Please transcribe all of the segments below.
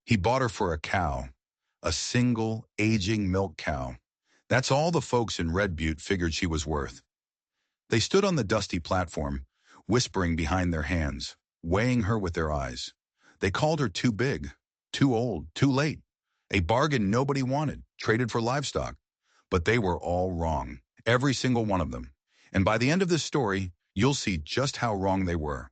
He bought her for a cow, a single, aging milk cow. That's all the folks in Red Butte figured she was worth. They stood on the dusty platform, whispering behind their hands, weighing her with their eyes. They called her too big, too old, too late. A bargain nobody wanted, traded for livestock. But they were all wrong, every single one of them. And by the end of this story, you'll see just how wrong they were.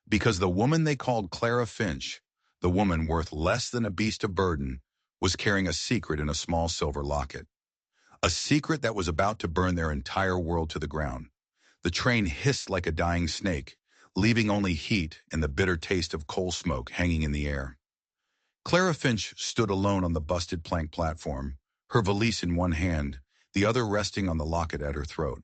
Because the woman they called Clara Finch, the woman worth less than a beast of burden, was carrying a secret in a small silver locket. A secret that was about to burn their entire world to the ground. The train hissed like a dying snake, leaving only heat and the bitter taste of coal smoke hanging in the air. Clara Finch stood alone on the busted plank platform, her valise in one hand, the other resting on the locket at her throat.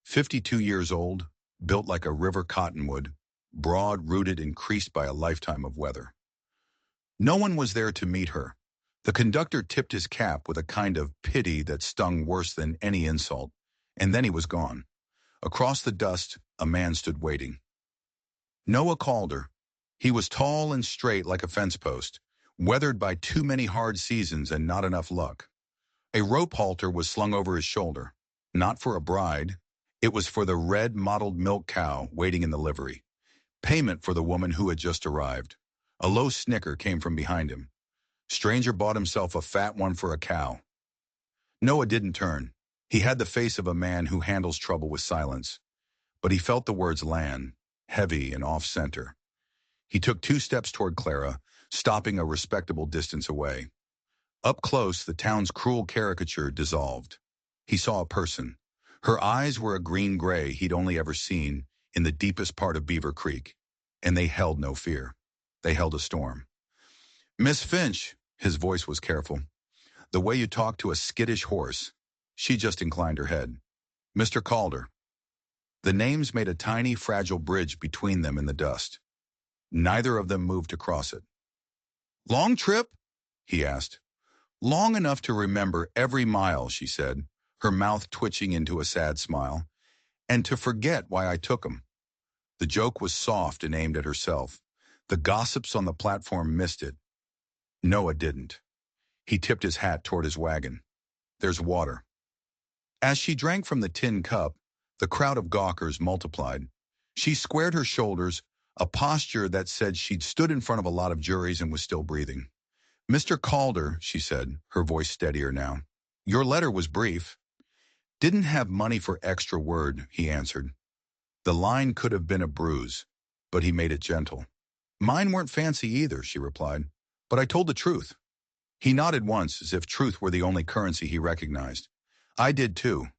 52 years old, built like a river cottonwood, broad-rooted and creased by a lifetime of weather. No one was there to meet her. The conductor tipped his cap with a kind of pity that stung worse than any insult, and then he was gone. Across the dust, a man stood waiting. Noah called her. He was tall and straight like a fence post, weathered by too many hard seasons and not enough luck. A rope halter was slung over his shoulder, not for a bride. It was for the red mottled milk cow waiting in the livery. Payment for the woman who had just arrived. A low snicker came from behind him. Stranger bought himself a fat one for a cow. Noah didn't turn. He had the face of a man who handles trouble with silence. But he felt the words land, heavy and off-center. He took 2 steps toward Clara, stopping a respectable distance away. Up close, the town's cruel caricature dissolved. He saw a person. Her eyes were a green-gray he'd only ever seen in the deepest part of Beaver Creek, and they held no fear. They held a storm. "Miss Finch," his voice was careful. "The way you talk to a skittish horse." She just inclined her head. "Mr. Calder." The names made a tiny, fragile bridge between them in the dust. Neither of them moved to cross it. "Long trip?" he asked. "Long enough to remember every mile," she said, her mouth twitching into a sad smile, "and to forget why I took 'em." The joke was soft and aimed at herself. The gossips on the platform missed it. Noah didn't. He tipped his hat toward his wagon. "There's water." As she drank from the tin cup, the crowd of gawkers multiplied. She squared her shoulders, a posture that said she'd stood in front of a lot of juries and was still breathing. "Mr. Calder," she said, her voice steadier now, "your letter was brief." "Didn't have money for extra word," he answered. The line could have been a bruise, but he made it gentle. "Mine weren't fancy either," she replied, "but I told the truth." He nodded once, as if truth were the only currency he recognized. "I did too.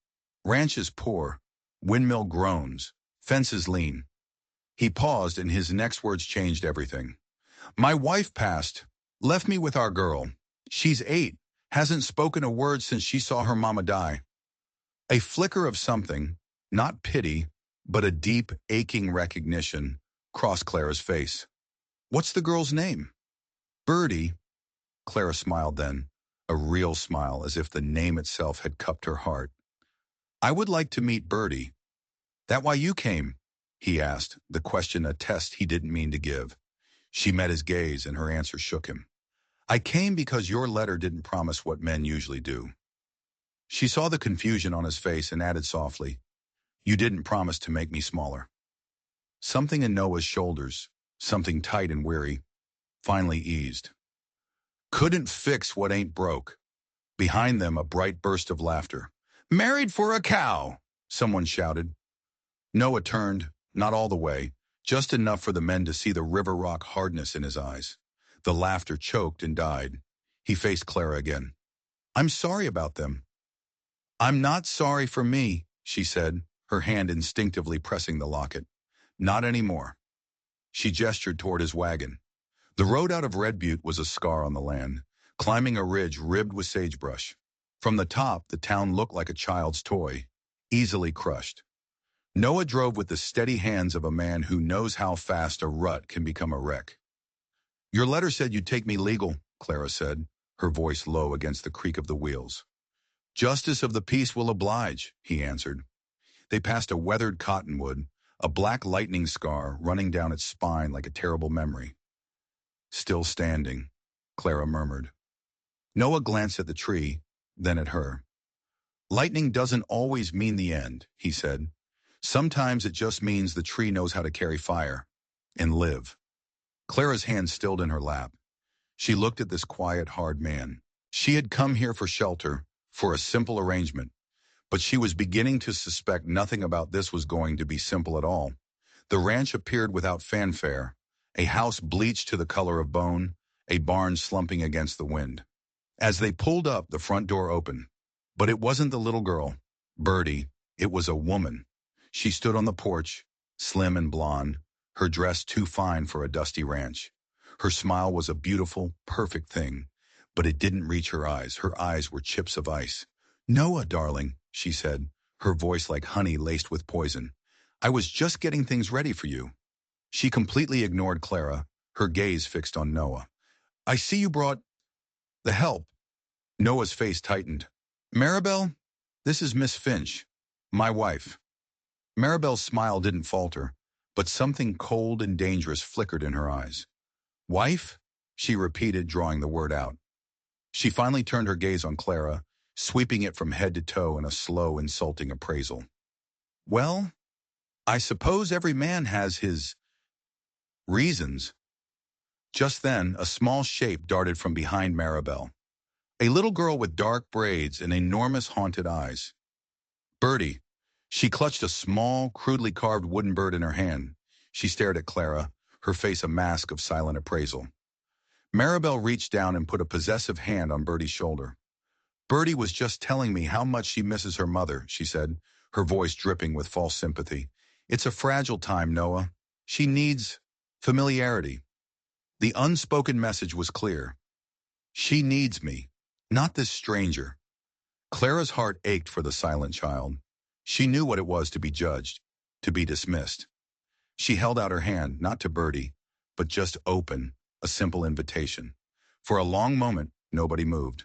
Ranches poor, windmill groans, fences lean." He paused, and his next words changed everything. "My wife passed, left me with our girl. She's 8, hasn't spoken a word since she saw her mama die." A flicker of something, not pity, but a deep, aching recognition, crossed Clara's face. "What's the girl's name?" "Birdie." Clara smiled then, a real smile, as if the name itself had cupped her heart. "I would like to meet Birdie." "That why you came?" he asked, the question a test he didn't mean to give. She met his gaze, and her answer shook him. "I came because your letter didn't promise what men usually do." She saw the confusion on his face and added softly, "You didn't promise to make me smaller." Something in Noah's shoulders, something tight and weary, finally eased. "Couldn't fix what ain't broke." Behind them, a bright burst of laughter. "Married for a cow!" someone shouted. Noah turned, not all the way, just enough for the men to see the river rock hardness in his eyes. The laughter choked and died. He faced Clara again. "I'm sorry about them." "I'm not sorry for me," she said, her hand instinctively pressing the locket. "Not anymore." She gestured toward his wagon. The road out of Red Butte was a scar on the land, climbing a ridge ribbed with sagebrush. From the top, the town looked like a child's toy, easily crushed. Noah drove with the steady hands of a man who knows how fast a rut can become a wreck. "Your letter said you'd take me legal," Clara said, her voice low against the creak of the wheels. "Justice of the peace will oblige," he answered. They passed a weathered cottonwood, a black lightning scar running down its spine like a terrible memory. Still standing. Clara murmured. Noah glanced at the tree, then at her. Lightning doesn't always mean the end, he said. Sometimes it just means the tree knows how to carry fire and live. Clara's hand stilled in her lap. She looked at this quiet, hard man. She had come here for shelter, for a simple arrangement, but she was beginning to suspect nothing about this was going to be simple at all. The ranch appeared without fanfare, a house bleached to the color of bone, a barn slumping against the wind. As they pulled up, the front door opened. But it wasn't the little girl, Birdie, it was a woman. She stood on the porch, slim and blonde, her dress too fine for a dusty ranch. Her smile was a beautiful, perfect thing, but it didn't reach her eyes. Her eyes were chips of ice. Noah, darling, she said, her voice like honey laced with poison. I was just getting things ready for you. She completely ignored Clara, her gaze fixed on Noah. I see you brought the help. Noah's face tightened. Maribel, this is Miss Finch, my wife. Maribel's smile didn't falter, but something cold and dangerous flickered in her eyes. Wife? She repeated, drawing the word out. She finally turned her gaze on Clara, sweeping it from head to toe in a slow, insulting appraisal. Well, I suppose every man has his reasons. Just then, a small shape darted from behind Maribel. A little girl with dark braids and enormous haunted eyes. Birdie. She clutched a small, crudely carved wooden bird in her hand. She stared at Clara, her face a mask of silent appraisal. Maribel reached down and put a possessive hand on Birdie's shoulder. Birdie was just telling me how much she misses her mother, she said, her voice dripping with false sympathy. It's a fragile time, Noah. She needs familiarity. The unspoken message was clear. She needs me, not this stranger. Clara's heart ached for the silent child. She knew what it was to be judged, to be dismissed. She held out her hand, not to Birdie, but just open, a simple invitation. For a long moment, nobody moved.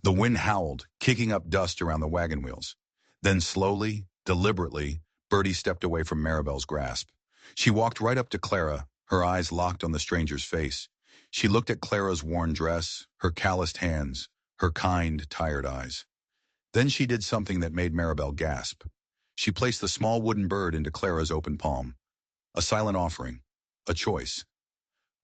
The wind howled, kicking up dust around the wagon wheels. Then slowly, deliberately, Birdie stepped away from Maribel's grasp. She walked right up to Clara, her eyes locked on the stranger's face. She looked at Clara's worn dress, her calloused hands, her kind, tired eyes. Then she did something that made Maribel gasp. She placed the small wooden bird into Clara's open palm. A silent offering, a choice.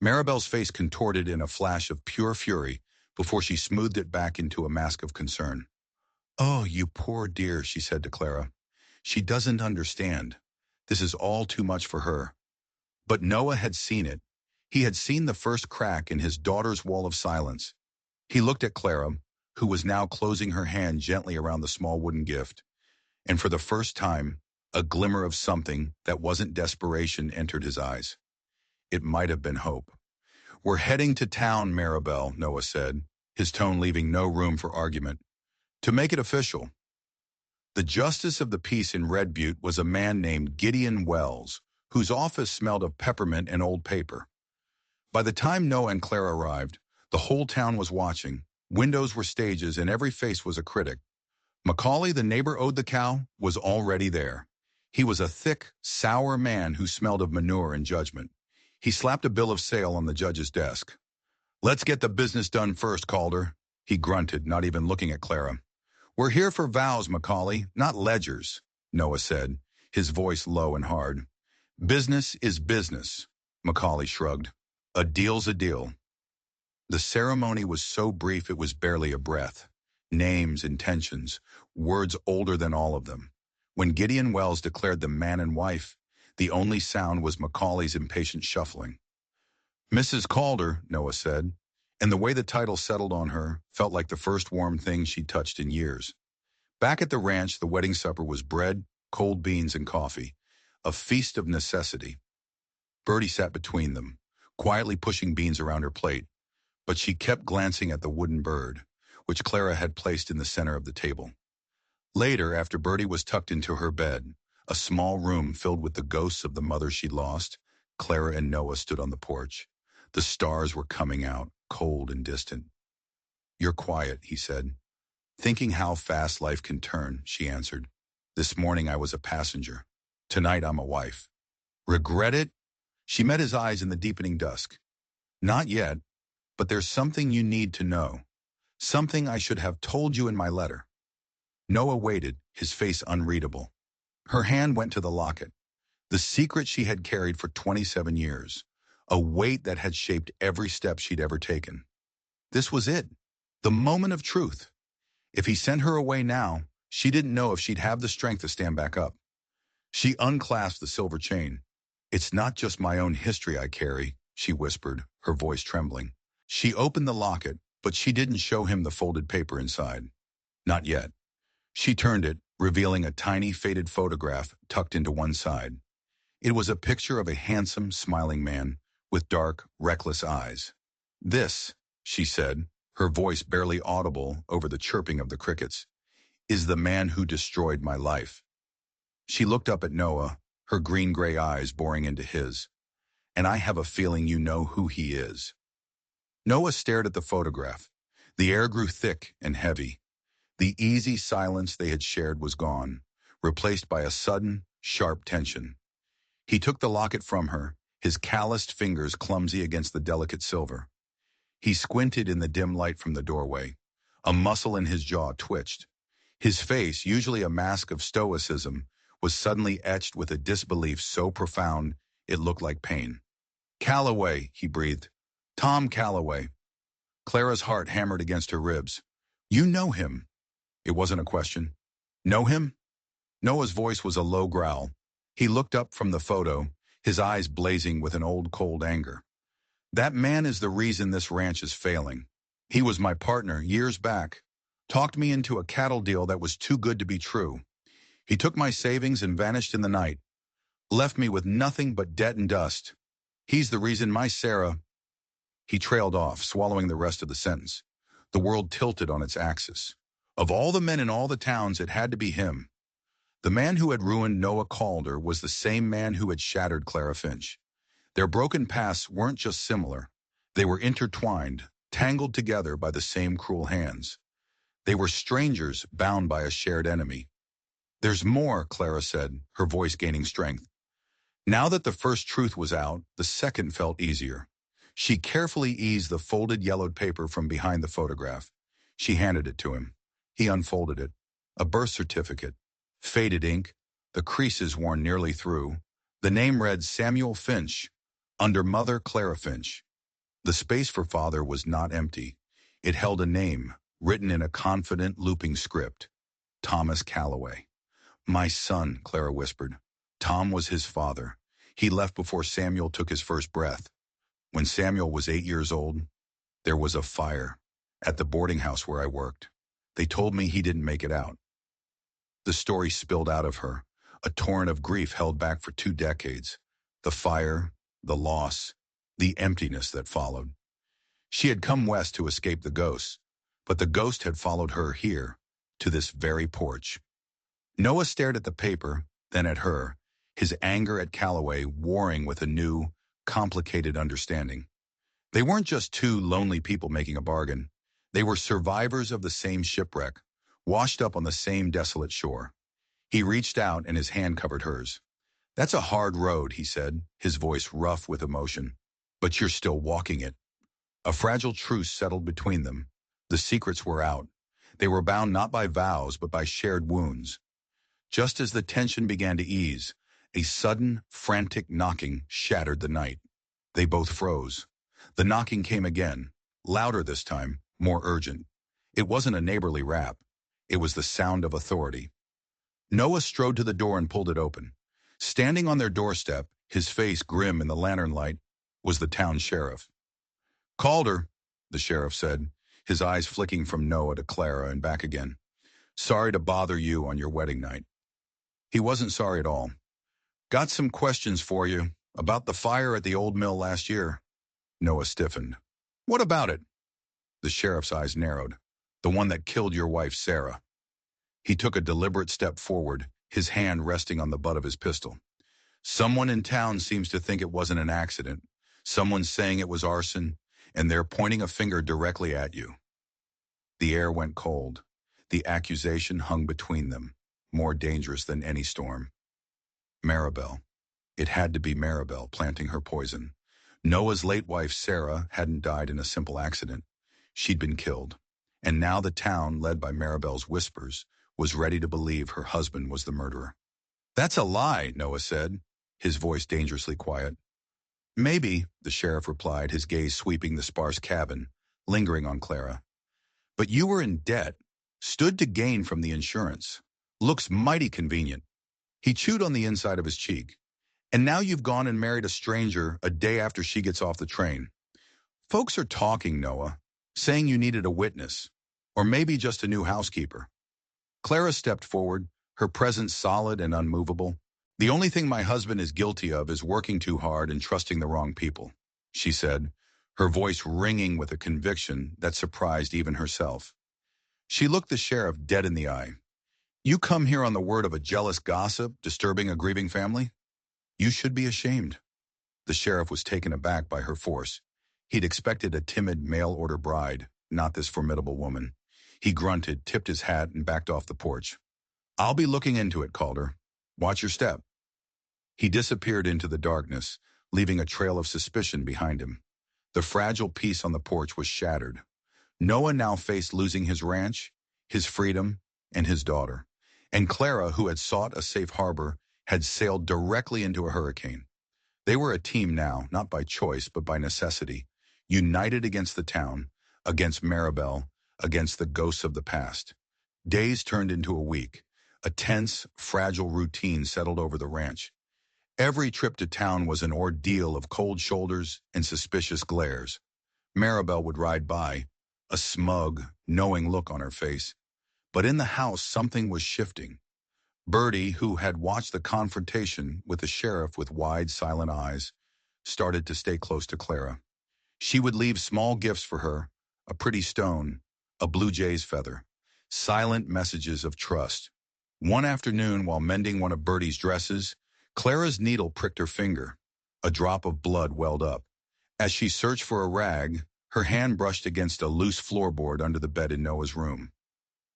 Maribel's face contorted in a flash of pure fury before she smoothed it back into a mask of concern. Oh, you poor dear, she said to Clara. She doesn't understand. This is all too much for her. But Noah had seen it. He had seen the first crack in his daughter's wall of silence. He looked at Clara, who was now closing her hand gently around the small wooden gift, and for the first time, a glimmer of something that wasn't desperation entered his eyes. It might have been hope. We're heading to town, Maribel, Noah said, his tone leaving no room for argument. To make it official. The justice of the peace in Red Butte was a man named Gideon Wells, whose office smelled of peppermint and old paper. By the time Noah and Clara arrived, the whole town was watching. Windows were stages and every face was a critic. Macaulay, the neighbor owed the cow, was already there. He was a thick, sour man who smelled of manure and judgment. He slapped a bill of sale on the judge's desk. Let's get the business done first, Calder, he grunted, not even looking at Clara. We're here for vows, Macaulay, not ledgers, Noah said, his voice low and hard. Business is business, Macaulay shrugged. A deal's a deal. The ceremony was so brief it was barely a breath. Names, intentions, words older than all of them. When Gideon Wells declared them man and wife, the only sound was Macaulay's impatient shuffling. Mrs. Calder, Noah said, and the way the title settled on her felt like the first warm thing she'd touched in years. Back at the ranch, the wedding supper was bread, cold beans, and coffee, a feast of necessity. Birdie sat between them, quietly pushing beans around her plate, but she kept glancing at the wooden bird, which Clara had placed in the center of the table. Later, after Birdie was tucked into her bed, a small room filled with the ghosts of the mother she'd lost, Clara and Noah stood on the porch. The stars were coming out, cold and distant. You're quiet, he said. Thinking how fast life can turn, she answered. This morning I was a passenger. Tonight I'm a wife. Regret it? She met his eyes in the deepening dusk. Not yet. But there's something you need to know. Something I should have told you in my letter. Noah waited, his face unreadable. Her hand went to the locket. The secret she had carried for 27 years. A weight that had shaped every step she'd ever taken. This was it. The moment of truth. If he sent her away now, she didn't know if she'd have the strength to stand back up. She unclasped the silver chain. "It's not just my own history I carry," she whispered, her voice trembling. She opened the locket, but she didn't show him the folded paper inside. Not yet. She turned it, revealing a tiny faded photograph tucked into one side. It was a picture of a handsome, smiling man with dark, reckless eyes. "This," she said, her voice barely audible over the chirping of the crickets, "is the man who destroyed my life." She looked up at Noah, her green-gray eyes boring into his. "And I have a feeling you know who he is." Noah stared at the photograph. The air grew thick and heavy. The easy silence they had shared was gone, replaced by a sudden, sharp tension. He took the locket from her, his calloused fingers clumsy against the delicate silver. He squinted in the dim light from the doorway. A muscle in his jaw twitched. His face, usually a mask of stoicism, was suddenly etched with a disbelief so profound it looked like pain. "Calloway," he breathed. "Tom Calloway." Clara's heart hammered against her ribs. "You know him." It wasn't a question. "Know him?" Noah's voice was a low growl. He looked up from the photo, his eyes blazing with an old cold anger. "That man is the reason this ranch is failing. He was my partner years back. Talked me into a cattle deal that was too good to be true. He took my savings and vanished in the night. Left me with nothing but debt and dust. He's the reason my Sarah—" He trailed off, swallowing the rest of the sentence. The world tilted on its axis. Of all the men in all the towns, it had to be him. The man who had ruined Noah Calder was the same man who had shattered Clara Finch. Their broken paths weren't just similar. They were intertwined, tangled together by the same cruel hands. They were strangers bound by a shared enemy. "There's more," Clara said, her voice gaining strength. Now that the first truth was out, the second felt easier. She carefully eased the folded yellowed paper from behind the photograph. She handed it to him. He unfolded it. A birth certificate. Faded ink, the creases worn nearly through. The name read Samuel Finch, under Mother Clara Finch. The space for father was not empty. It held a name, written in a confident, looping script. Thomas Calloway. "My son," Clara whispered. "Tom was his father. He left before Samuel took his first breath. When Samuel was 8 years old, there was a fire at the boarding house where I worked. They told me he didn't make it out." The story spilled out of her, a torrent of grief held back for 2 decades. The fire, the loss, the emptiness that followed. She had come west to escape the ghosts, but the ghost had followed her here, to this very porch. Noah stared at the paper, then at her, his anger at Calloway warring with a new, complicated understanding. They weren't just two lonely people making a bargain. They were survivors of the same shipwreck, washed up on the same desolate shore. He reached out and his hand covered hers. "That's a hard road," he said, his voice rough with emotion. "But you're still walking it." A fragile truce settled between them. The secrets were out. They were bound not by vows but by shared wounds. Just as the tension began to ease, a sudden, frantic knocking shattered the night. They both froze. The knocking came again, louder this time, more urgent. It wasn't a neighborly rap. It was the sound of authority. Noah strode to the door and pulled it open. Standing on their doorstep, his face grim in the lantern light, was the town sheriff. "Calder," the sheriff said, his eyes flicking from Noah to Clara and back again. "Sorry to bother you on your wedding night." He wasn't sorry at all. "Got some questions for you about the fire at the old mill last year." Noah stiffened. "What about it?" The sheriff's eyes narrowed. "The one that killed your wife, Sarah." He took a deliberate step forward, his hand resting on the butt of his pistol. "Someone in town seems to think it wasn't an accident. Someone's saying it was arson, and they're pointing a finger directly at you." The air went cold. The accusation hung between them, more dangerous than any storm. Maribel. It had to be Maribel planting her poison. Noah's late wife, Sarah, hadn't died in a simple accident. She'd been killed. And now the town, led by Maribel's whispers, was ready to believe her husband was the murderer. "That's a lie," Noah said, his voice dangerously quiet. "Maybe," the sheriff replied, his gaze sweeping the sparse cabin, lingering on Clara. "But you were in debt, stood to gain from the insurance. Looks mighty convenient." He chewed on the inside of his cheek. "And now you've gone and married a stranger a day after she gets off the train. Folks are talking, Noah, saying you needed a witness, or maybe just a new housekeeper." Clara stepped forward, her presence solid and unmovable. "The only thing my husband is guilty of is working too hard and trusting the wrong people," she said, her voice ringing with a conviction that surprised even herself. She looked the sheriff dead in the eye. "You come here on the word of a jealous gossip, disturbing a grieving family? You should be ashamed." The sheriff was taken aback by her force. He'd expected a timid mail-order bride, not this formidable woman. He grunted, tipped his hat, and backed off the porch. "I'll be looking into it, Calder. Watch your step." He disappeared into the darkness, leaving a trail of suspicion behind him. The fragile peace on the porch was shattered. Noah now faced losing his ranch, his freedom, and his daughter. And Clara, who had sought a safe harbor, had sailed directly into a hurricane. They were a team now, not by choice, but by necessity, united against the town, against Maribel, against the ghosts of the past. Days turned into a week. A tense, fragile routine settled over the ranch. Every trip to town was an ordeal of cold shoulders and suspicious glares. Maribel would ride by, a smug, knowing look on her face. But in the house, something was shifting. Bertie, who had watched the confrontation with the sheriff with wide, silent eyes, started to stay close to Clara. She would leave small gifts for her, a pretty stone, a blue jay's feather, silent messages of trust. One afternoon, while mending one of Bertie's dresses, Clara's needle pricked her finger. A drop of blood welled up. As she searched for a rag, her hand brushed against a loose floorboard under the bed in Noah's room.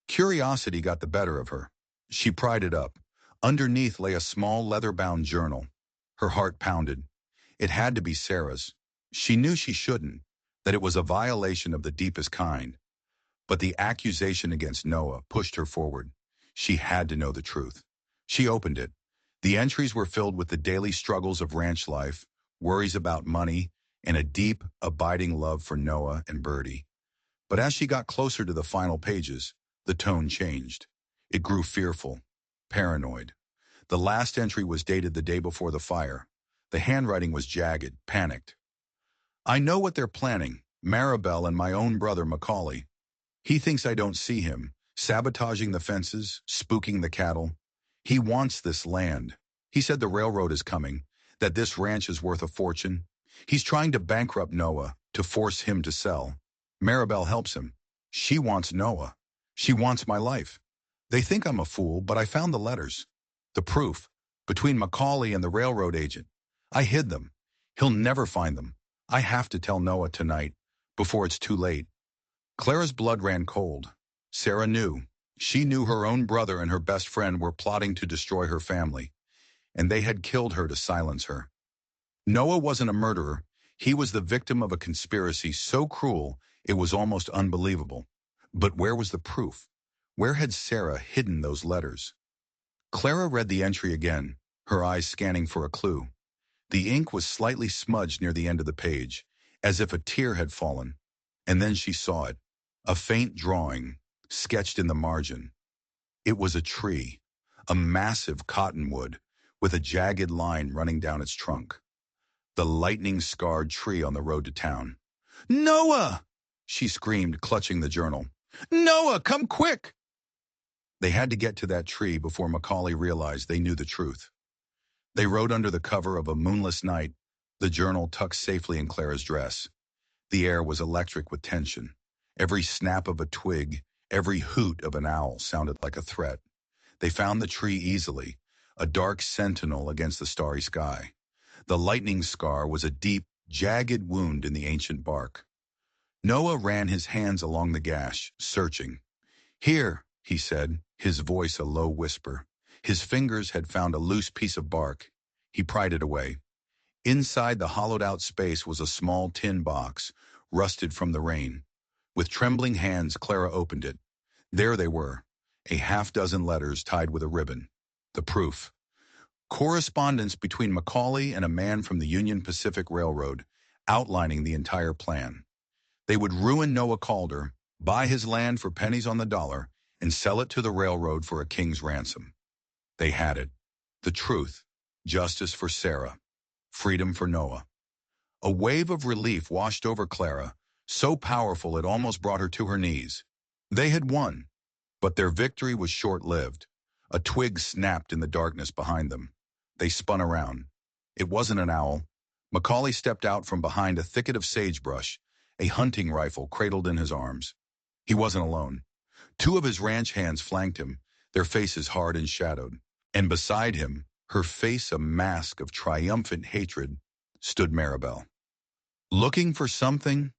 Curiosity got the better of her. She pried it up. Underneath lay a small leather-bound journal. Her heart pounded. It had to be Sarah's. She knew she shouldn't, that it was a violation of the deepest kind. But the accusation against Noah pushed her forward. She had to know the truth. She opened it. The entries were filled with the daily struggles of ranch life, worries about money, and a deep, abiding love for Noah and Bertie. But as she got closer to the final pages, the tone changed. It grew fearful, paranoid. The last entry was dated the day before the fire. The handwriting was jagged, panicked. "I know what they're planning, Maribel and my own brother Macaulay. He thinks I don't see him, sabotaging the fences, spooking the cattle. He wants this land. He said the railroad is coming, that this ranch is worth a fortune. He's trying to bankrupt Noah, to force him to sell. Maribel helps him. She wants Noah. She wants my life. They think I'm a fool, but I found the letters. The proof, between Macaulay and the railroad agent. I hid them. He'll never find them. I have to tell Noah tonight, before it's too late." Clara's blood ran cold. Sarah knew. She knew her own brother and her best friend were plotting to destroy her family, and they had killed her to silence her. Noah wasn't a murderer. He was the victim of a conspiracy so cruel it was almost unbelievable. But where was the proof? Where had Sarah hidden those letters? Clara read the entry again, her eyes scanning for a clue. The ink was slightly smudged near the end of the page, as if a tear had fallen. And then she saw it, a faint drawing, sketched in the margin. It was a tree, a massive cottonwood, with a jagged line running down its trunk. The lightning-scarred tree on the road to town. "Noah!" she screamed, clutching the journal. "Noah, come quick!" They had to get to that tree before Macaulay realized they knew the truth. They rode under the cover of a moonless night, the journal tucked safely in Clara's dress. The air was electric with tension. Every snap of a twig, every hoot of an owl sounded like a threat. They found the tree easily, a dark sentinel against the starry sky. The lightning scar was a deep, jagged wound in the ancient bark. Noah ran his hands along the gash, searching. "Here," he said, his voice a low whisper. His fingers had found a loose piece of bark. He pried it away. Inside the hollowed-out space was a small tin box, rusted from the rain. With trembling hands, Clara opened it. There they were, a half-dozen letters tied with a ribbon. The proof. Correspondence between Macaulay and a man from the Union Pacific Railroad, outlining the entire plan. They would ruin Noah Calder, buy his land for pennies on the dollar, and sell it to the railroad for a king's ransom. They had it. The truth. Justice for Sarah. Freedom for Noah. A wave of relief washed over Clara, so powerful it almost brought her to her knees. They had won, but their victory was short-lived. A twig snapped in the darkness behind them. They spun around. It wasn't an owl. Macaulay stepped out from behind a thicket of sagebrush, a hunting rifle cradled in his arms. He wasn't alone. Two of his ranch hands flanked him, their faces hard and shadowed. And beside him, her face a mask of triumphant hatred, stood Maribel. Looking for something?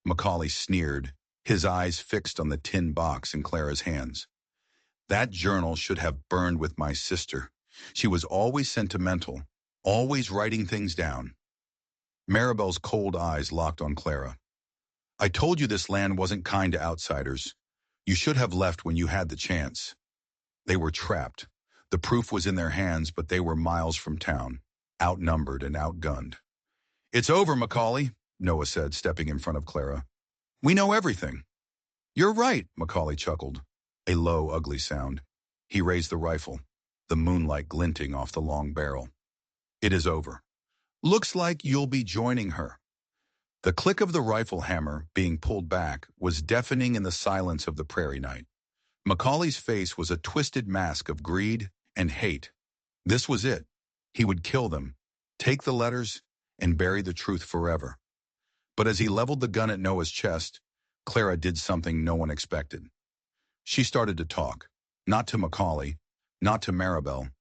Macaulay sneered, his eyes fixed on the tin box in Clara's hands. That journal should have burned with my sister. She was always sentimental, always writing things down. Maribel's cold eyes locked on Clara. I told you this land wasn't kind to outsiders. You should have left when you had the chance. They were trapped. The proof was in their hands, but they were miles from town, outnumbered and outgunned. It's over, Macaulay, Noah said, stepping in front of Clara. We know everything. You're right, Macaulay chuckled, a low, ugly sound. He raised the rifle, the moonlight glinting off the long barrel. It is over. Looks like you'll be joining her. The click of the rifle hammer being pulled back was deafening in the silence of the prairie night. Macaulay's face was a twisted mask of greed and hate. This was it. He would kill them, take the letters, and bury the truth forever. But as he leveled the gun at Noah's chest, Clara did something no one expected. She started to talk, not to Macaulay, not to Maribel.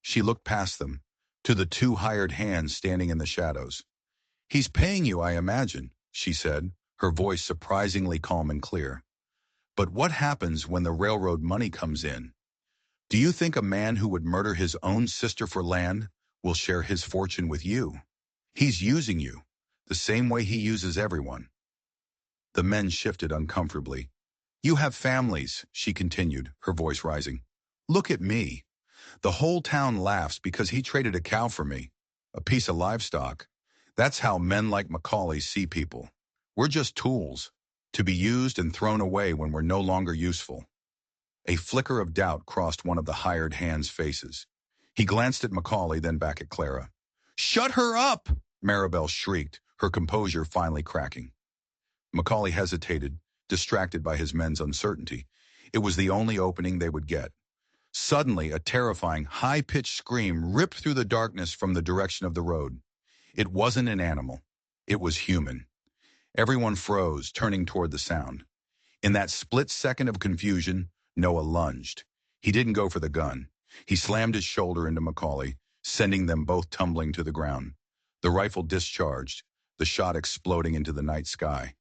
She looked past them, to the two hired hands standing in the shadows. He's paying you, I imagine, she said, her voice surprisingly calm and clear. But what happens when the railroad money comes in? Do you think a man who would murder his own sister for land will share his fortune with you? He's using you, the same way he uses everyone. The men shifted uncomfortably. You have families, she continued, her voice rising. Look at me. The whole town laughs because he traded a cow for me, a piece of livestock. That's how men like Macaulay see people. We're just tools, to be used and thrown away when we're no longer useful. A flicker of doubt crossed one of the hired hands' faces. He glanced at Macaulay, then back at Clara. Shut her up! Maribel shrieked, her composure finally cracking. Macaulay hesitated, distracted by his men's uncertainty. It was the only opening they would get. Suddenly, a terrifying, high-pitched scream ripped through the darkness from the direction of the road. It wasn't an animal. It was human. Everyone froze, turning toward the sound. In that split second of confusion, Noah lunged. He didn't go for the gun. He slammed his shoulder into Macaulay, sending them both tumbling to the ground. The rifle discharged, the shot exploding into the night sky.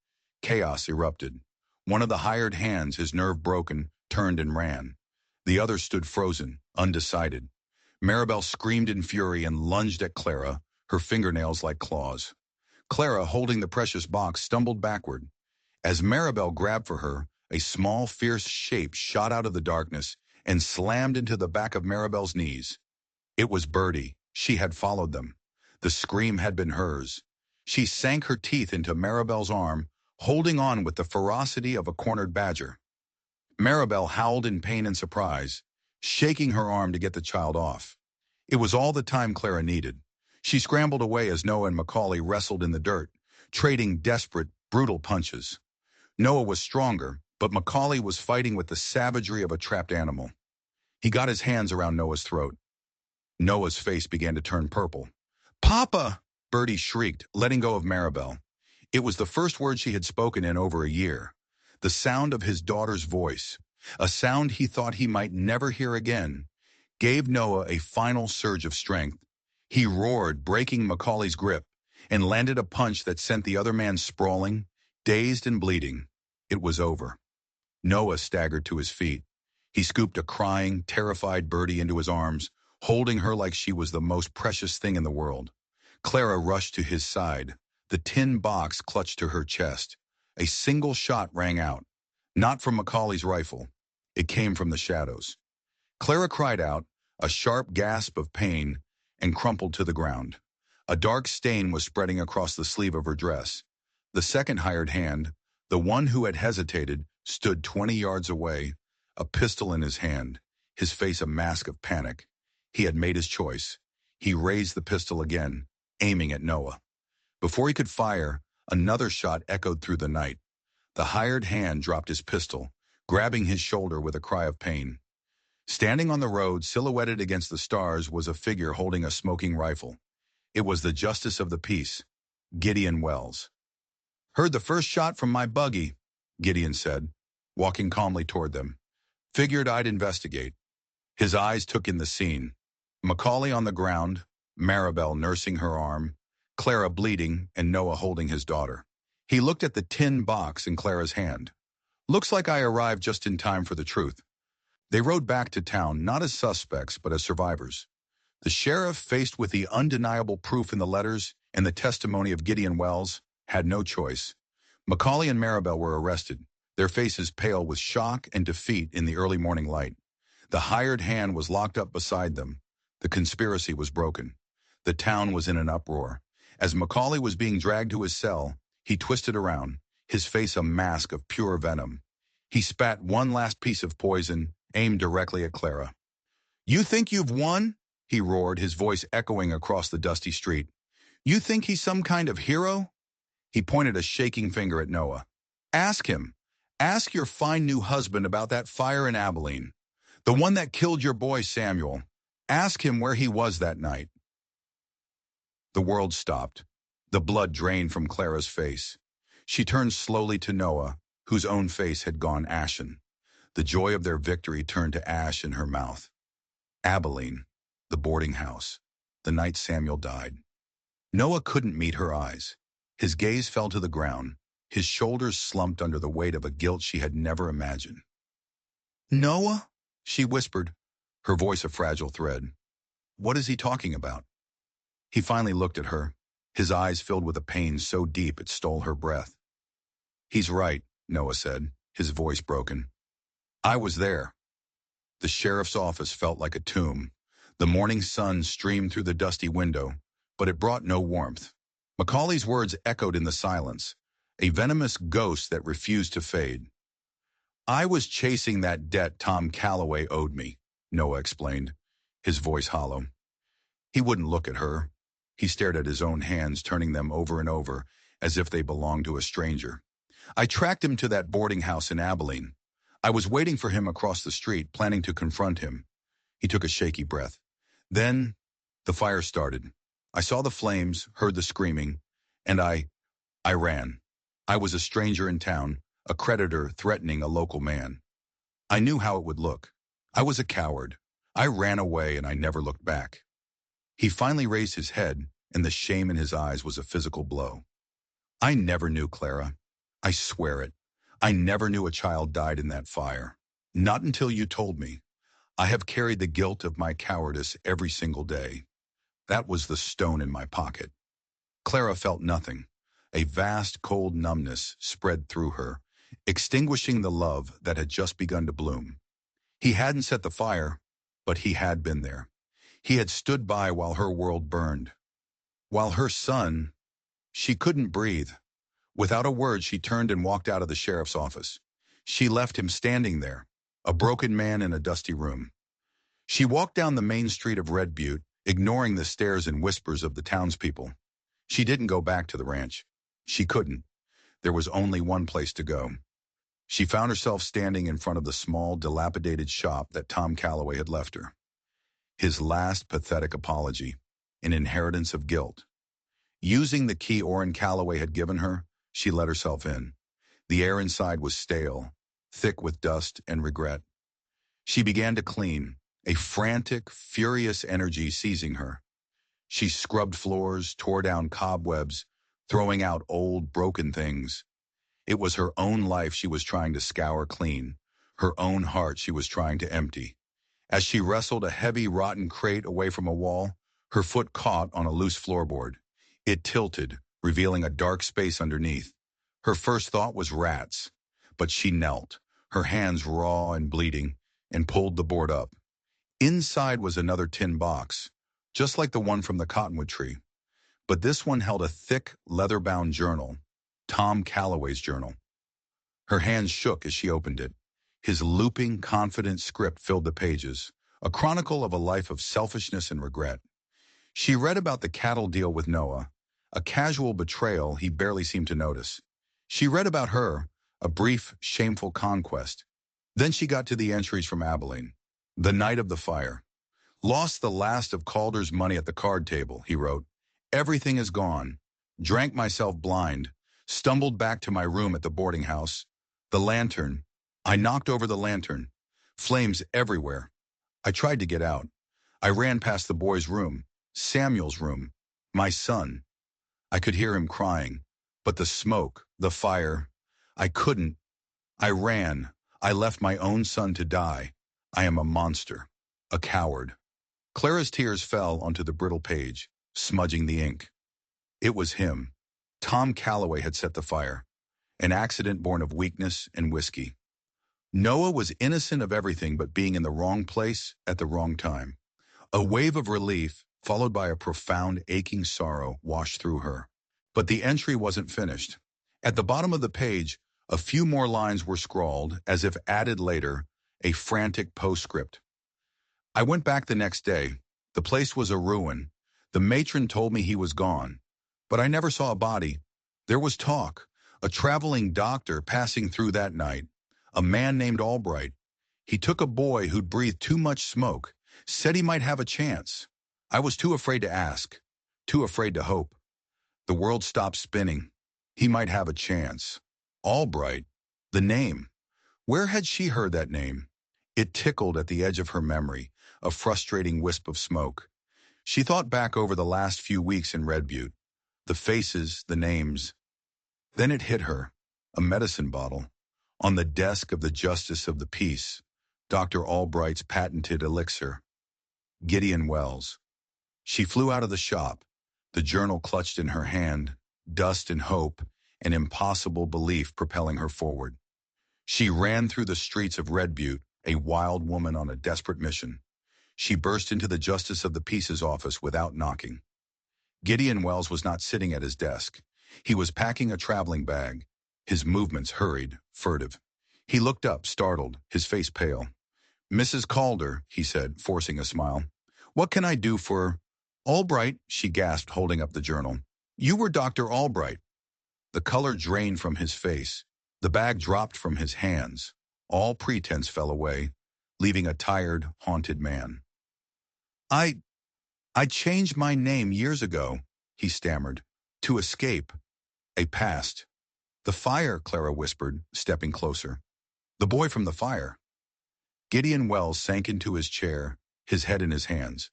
Chaos erupted. One of the hired hands, his nerve broken, turned and ran. The other stood frozen, undecided. Maribel screamed in fury and lunged at Clara, her fingernails like claws. Clara, holding the precious box, stumbled backward. As Maribel grabbed for her, a small, fierce shape shot out of the darkness and slammed into the back of Maribel's knees. It was Birdie. She had followed them. The scream had been hers. She sank her teeth into Maribel's arm, holding on with the ferocity of a cornered badger. Maribel howled in pain and surprise, shaking her arm to get the child off. It was all the time Clara needed. She scrambled away as Noah and Macaulay wrestled in the dirt, trading desperate, brutal punches. Noah was stronger, but Macaulay was fighting with the savagery of a trapped animal. He got his hands around Noah's throat. Noah's face began to turn purple. Papa! Bertie shrieked, letting go of Maribel. It was the first word she had spoken in over a year. The sound of his daughter's voice, a sound he thought he might never hear again, gave Noah a final surge of strength. He roared, breaking Macaulay's grip, and landed a punch that sent the other man sprawling, dazed and bleeding. It was over. Noah staggered to his feet. He scooped a crying, terrified Birdie into his arms, holding her like she was the most precious thing in the world. Clara rushed to his side. The tin box clutched to her chest. A single shot rang out. Not from Macaulay's rifle. It came from the shadows. Clara cried out, a sharp gasp of pain, and crumpled to the ground. A dark stain was spreading across the sleeve of her dress. The second hired hand, the one who had hesitated, stood 20 yards away, a pistol in his hand, his face a mask of panic. He had made his choice. He raised the pistol again, aiming at Noah. Before he could fire, another shot echoed through the night. The hired hand dropped his pistol, grabbing his shoulder with a cry of pain. Standing on the road, silhouetted against the stars, was a figure holding a smoking rifle. It was the justice of the peace, Gideon Wells. "Heard the first shot from my buggy," Gideon said, walking calmly toward them. "Figured I'd investigate." His eyes took in the scene. Macaulay on the ground, Maribel nursing her arm, Clara bleeding, and Noah holding his daughter. He looked at the tin box in Clara's hand. "Looks like I arrived just in time for the truth." They rode back to town not as suspects but as survivors. The sheriff, faced with the undeniable proof in the letters and the testimony of Gideon Wells, had no choice. Macaulay and Maribel were arrested, their faces pale with shock and defeat in the early morning light. The hired hand was locked up beside them. The conspiracy was broken. The town was in an uproar. As Macaulay was being dragged to his cell, he twisted around, his face a mask of pure venom. He spat one last piece of poison, aimed directly at Clara. "You think you've won?" he roared, his voice echoing across the dusty street. "You think he's some kind of hero?" He pointed a shaking finger at Noah. "Ask him. Ask your fine new husband about that fire in Abilene. The one that killed your boy Samuel. Ask him where he was that night." The world stopped. The blood drained from Clara's face. She turned slowly to Noah, whose own face had gone ashen. The joy of their victory turned to ash in her mouth. Abilene, the boarding house, the night Samuel died. Noah couldn't meet her eyes. His gaze fell to the ground. His shoulders slumped under the weight of a guilt she had never imagined. "Noah?" she whispered, her voice a fragile thread. "What is he talking about?" He finally looked at her, his eyes filled with a pain so deep it stole her breath. "He's right," Noah said, his voice broken. "I was there." The sheriff's office felt like a tomb. The morning sun streamed through the dusty window, but it brought no warmth. Macaulay's words echoed in the silence, a venomous ghost that refused to fade. "I was chasing that debt Tom Calloway owed me," Noah explained, his voice hollow. He wouldn't look at her. He stared at his own hands, turning them over and over, as if they belonged to a stranger. "I tracked him to that boarding house in Abilene. I was waiting for him across the street, planning to confront him." He took a shaky breath. "Then the fire started. I saw the flames, heard the screaming, and I ran. I was a stranger in town, a creditor threatening a local man. I knew how it would look. I was a coward. I ran away and I never looked back." He finally raised his head, and the shame in his eyes was a physical blow. "I never knew, Clara. I swear it. I never knew a child died in that fire. Not until you told me. I have carried the guilt of my cowardice every single day. That was the stone in my pocket." Clara felt nothing. A vast, cold numbness spread through her, extinguishing the love that had just begun to bloom. He hadn't set the fire, but he had been there. He had stood by while her world burned. While her son... She couldn't breathe. Without a word, she turned and walked out of the sheriff's office. She left him standing there, a broken man in a dusty room. She walked down the main street of Red Butte, ignoring the stares and whispers of the townspeople. She didn't go back to the ranch. She couldn't. There was only one place to go. She found herself standing in front of the small, dilapidated shop that Tom Calloway had left her. His last pathetic apology, an inheritance of guilt. Using the key Orrin Calloway had given her, she let herself in. The air inside was stale, thick with dust and regret. She began to clean, a frantic, furious energy seizing her. She scrubbed floors, tore down cobwebs, throwing out old, broken things. It was her own life she was trying to scour clean, her own heart she was trying to empty. As she wrestled a heavy, rotten crate away from a wall, her foot caught on a loose floorboard. It tilted, revealing a dark space underneath. Her first thought was rats, but she knelt, her hands raw and bleeding, and pulled the board up. Inside was another tin box, just like the one from the cottonwood tree. But this one held a thick, leather-bound journal, Tom Calloway's journal. Her hands shook as she opened it. His looping, confident script filled the pages, a chronicle of a life of selfishness and regret. She read about the cattle deal with Noah, a casual betrayal he barely seemed to notice. She read about her, a brief, shameful conquest. Then she got to the entries from Abilene. The night of the fire. Lost the last of Calder's money at the card table, he wrote. Everything is gone. Drank myself blind. Stumbled back to my room at the boarding house. The lantern. I knocked over the lantern. Flames everywhere. I tried to get out. I ran past the boy's room, Samuel's room, my son. I could hear him crying. But the smoke, the fire, I couldn't. I ran. I left my own son to die. I am a monster. A coward. Clara's tears fell onto the brittle page, smudging the ink. It was him. Tom Calloway had set the fire. An accident born of weakness and whiskey. Noah was innocent of everything but being in the wrong place at the wrong time. A wave of relief, followed by a profound aching sorrow, washed through her. But the entry wasn't finished. At the bottom of the page, a few more lines were scrawled, as if added later, a frantic postscript. I went back the next day. The place was a ruin. The matron told me he was gone. But I never saw a body. There was talk. A traveling doctor passing through that night. A man named Albright. He took a boy who'd breathed too much smoke. Said he might have a chance. I was too afraid to ask. Too afraid to hope. The world stopped spinning. He might have a chance. Albright. The name. Where had she heard that name? It tickled at the edge of her memory, a frustrating wisp of smoke. She thought back over the last few weeks in Red Butte. The faces, the names. Then it hit her. A medicine bottle. On the desk of the Justice of the Peace. Dr. Albright's patented elixir. Gideon Wells. She flew out of the shop, the journal clutched in her hand, dust and hope, an impossible belief propelling her forward. She ran through the streets of Red Butte, a wild woman on a desperate mission. She burst into the Justice of the Peace's office without knocking. Gideon Wells was not sitting at his desk. He was packing a traveling bag, his movements hurried, furtive. He looked up, startled, his face pale. "Mrs. Calder," he said, forcing a smile. "What can I do for—" "Albright," she gasped, holding up the journal. "You were Dr. Albright." The color drained from his face. The bag dropped from his hands. All pretense fell away, leaving a tired, haunted man. I changed my name years ago," he stammered, "to escape. A past." "The fire," Clara whispered, stepping closer. "The boy from the fire." Gideon Wells sank into his chair, his head in his hands.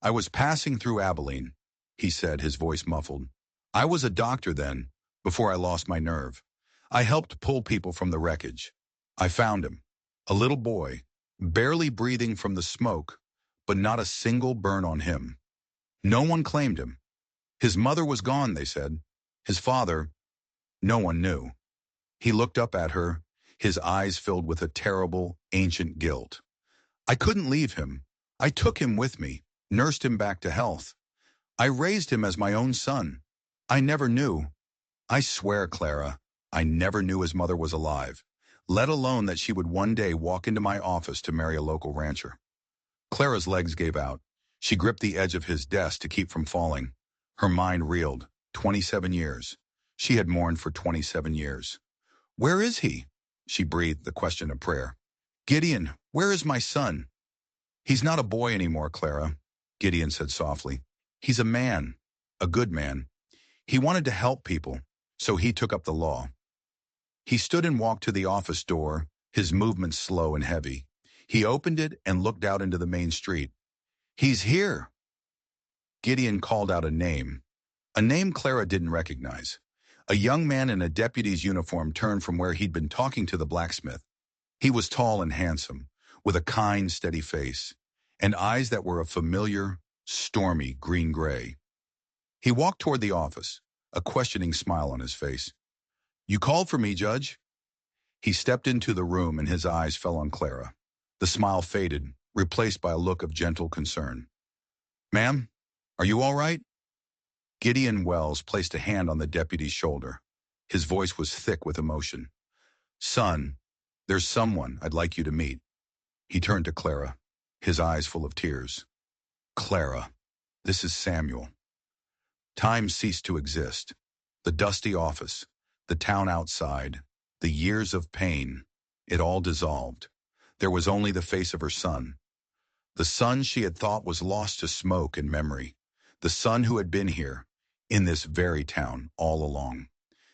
"I was passing through Abilene," he said, his voice muffled. "I was a doctor then, before I lost my nerve. I helped pull people from the wreckage. I found him, a little boy, barely breathing from the smoke, but not a single burn on him. No one claimed him. His mother was gone, they said. His father, no one knew." He looked up at her, his eyes filled with a terrible, ancient guilt. "I couldn't leave him. I took him with me, nursed him back to health. I raised him as my own son. I never knew. I swear, Clara, I never knew his mother was alive, let alone that she would one day walk into my office to marry a local rancher." Clara's legs gave out. She gripped the edge of his desk to keep from falling. Her mind reeled. 27 years. She had mourned for 27 years. "Where is he?" She breathed the question of prayer. "Gideon, where is my son?" "He's not a boy anymore, Clara," Gideon said softly. "He's a man, a good man. He wanted to help people, so he took up the law." He stood and walked to the office door, his movements slow and heavy. He opened it and looked out into the main street. "He's here." Gideon called out a name Clara didn't recognize. A young man in a deputy's uniform turned from where he'd been talking to the blacksmith. He was tall and handsome, with a kind, steady face, and eyes that were a familiar, stormy green-gray. He walked toward the office, a questioning smile on his face. "You called for me, Judge?" He stepped into the room and his eyes fell on Clara. The smile faded, replaced by a look of gentle concern. "Ma'am, are you all right?" Gideon Wells placed a hand on the deputy's shoulder. His voice was thick with emotion. "Son, there's someone I'd like you to meet." He turned to Clara, his eyes full of tears. "Clara, this is Samuel." Time ceased to exist. The dusty office, the town outside, the years of pain, it all dissolved. There was only the face of her son. The son she had thought was lost to smoke and memory. The son who had been here, in this very town, all along.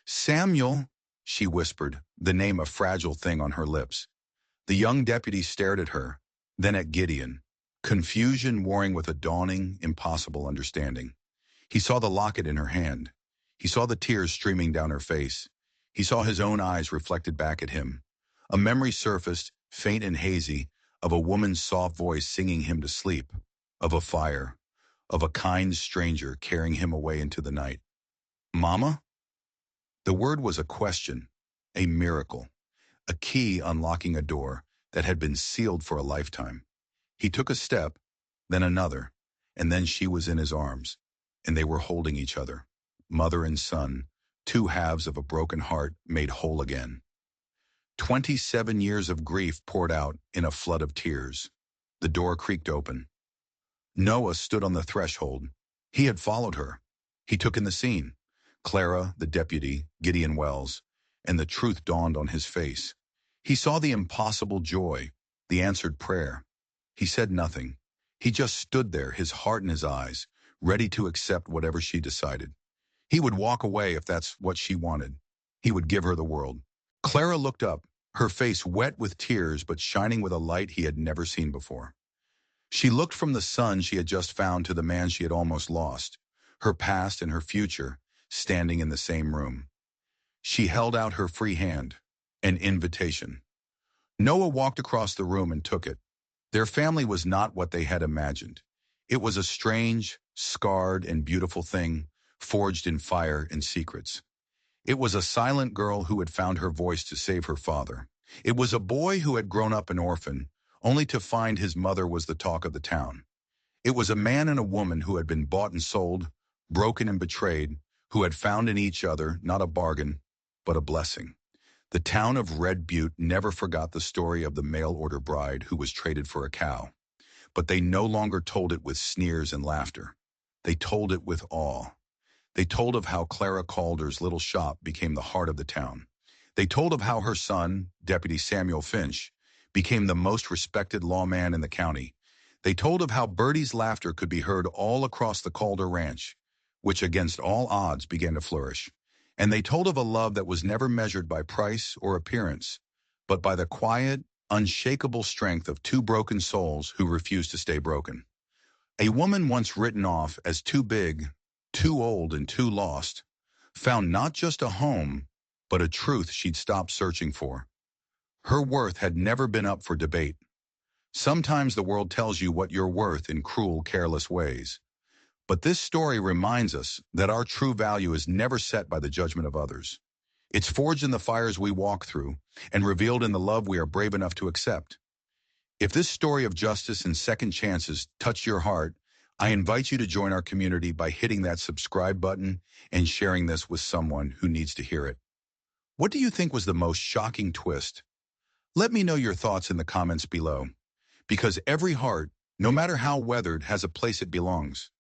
"Samuel," she whispered, the name a fragile thing on her lips. The young deputy stared at her, then at Gideon, confusion warring with a dawning, impossible understanding. He saw the locket in her hand. He saw the tears streaming down her face. He saw his own eyes reflected back at him. A memory surfaced, faint and hazy, of a woman's soft voice singing him to sleep, of a fire, of a kind stranger carrying him away into the night. "Mama?" The word was a question, a miracle, a key unlocking a door that had been sealed for a lifetime. He took a step, then another, and then she was in his arms, and they were holding each other, mother and son, two halves of a broken heart made whole again. 27 years of grief poured out in a flood of tears. The door creaked open. Noah stood on the threshold. He had followed her. He took in the scene. Clara, the deputy, Gideon Wells, and the truth dawned on his face. He saw the impossible joy, the answered prayer. He said nothing. He just stood there, his heart in his eyes, ready to accept whatever she decided. He would walk away if that's what she wanted. He would give her the world. Clara looked up, her face wet with tears but shining with a light he had never seen before. She looked from the son she had just found to the man she had almost lost, her past and her future standing in the same room. She held out her free hand, an invitation. Noah walked across the room and took it. Their family was not what they had imagined. It was a strange, scarred, and beautiful thing, forged in fire and secrets. It was a silent girl who had found her voice to save her father. It was a boy who had grown up an orphan, only to find his mother was the talk of the town. It was a man and a woman who had been bought and sold, broken and betrayed, who had found in each other not a bargain, but a blessing. The town of Red Butte never forgot the story of the mail-order bride who was traded for a cow. But they no longer told it with sneers and laughter. They told it with awe. They told of how Clara Calder's little shop became the heart of the town. They told of how her son, Deputy Samuel Finch, became the most respected lawman in the county. They told of how Bertie's laughter could be heard all across the Calder Ranch, which against all odds began to flourish. And they told of a love that was never measured by price or appearance, but by the quiet, unshakable strength of two broken souls who refused to stay broken. A woman once written off as too big, too old, and too lost, found not just a home, but a truth she'd stopped searching for. Her worth had never been up for debate. Sometimes the world tells you what you're worth in cruel, careless ways. But this story reminds us that our true value is never set by the judgment of others. It's forged in the fires we walk through and revealed in the love we are brave enough to accept. If this story of justice and second chances touched your heart, I invite you to join our community by hitting that subscribe button and sharing this with someone who needs to hear it. What do you think was the most shocking twist? Let me know your thoughts in the comments below, because every heart, no matter how weathered, has a place it belongs.